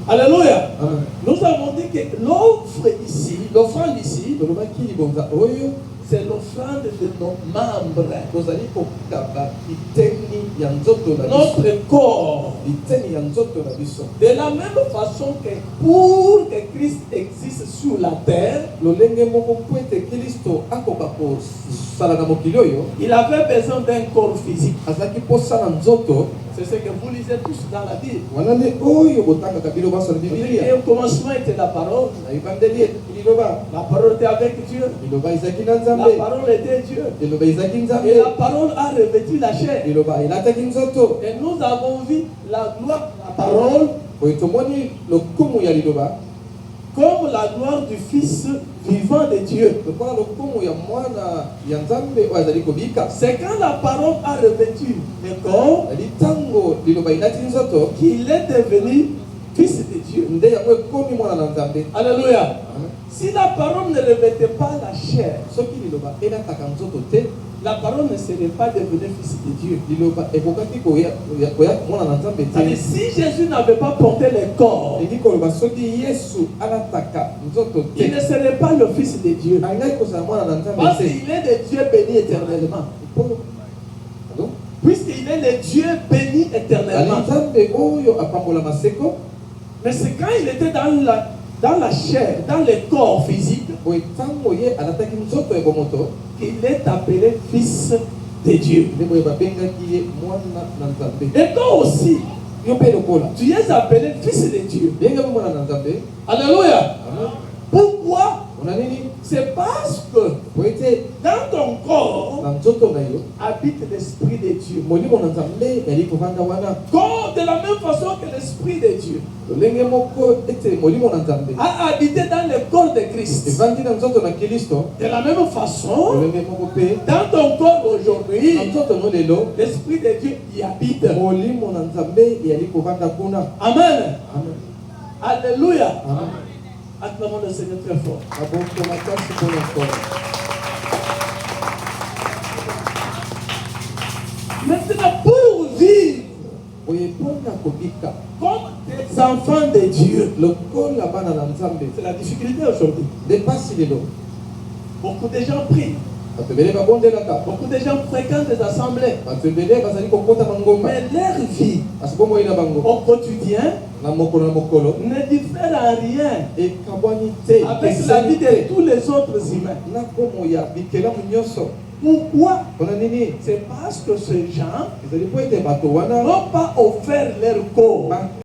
Alléluia. Amen. Nous avons dit que l'offre ici, l'offrande ici, c'est l'offrande de nos membres. Notre corps. De la même façon que pour que Christ existe sur la terre, il avait besoin d'un corps physique. C'est ce que vous lisez tous dans la Bible. Et au commencement était la parole. La parole était avec Dieu. La parole était Dieu. Et la parole a revêtu la chair. Et nous avons vu la gloire de la parole comme la gloire du Fils vivant de Dieu. C'est quand la parole a revêtu le corps qu'il est devenu Fils de Dieu. Alléluia. Si la parole ne revêtait pas la chair, la parole ne serait pas devenue Fils de Dieu. C'est-à-dire, si Jésus n'avait pas porté le corps, il ne serait pas le Fils de Dieu. Parce qu'il est le Dieu béni éternellement. Puisqu'il est le Dieu béni éternellement. Mais c'est quand il était dans la chair, dans le corps physique, qu'il est appelé Fils de Dieu. Et toi aussi, tu es appelé Fils de Dieu. Alléluia. Pourquoi? C'est parce que dans ton corps habite l'Esprit de Dieu. Comme de la même façon que l'Esprit de Dieu a habité dans le corps de Christ. De la même façon, dans ton corps aujourd'hui, l'Esprit de Dieu y habite. Amen. Alléluia. Acclamons le Seigneur très fort. Maintenant, pour vivre comme des enfants de Dieu, c'est la difficulté aujourd'hui. Beaucoup de gens prient. Beaucoup de gens fréquentent des assemblées. Mais leur vie au quotidien ne diffère en rien avec la vie de tous les autres humains. Pourquoi? C'est parce que ces gens n'ont pas offert leur corps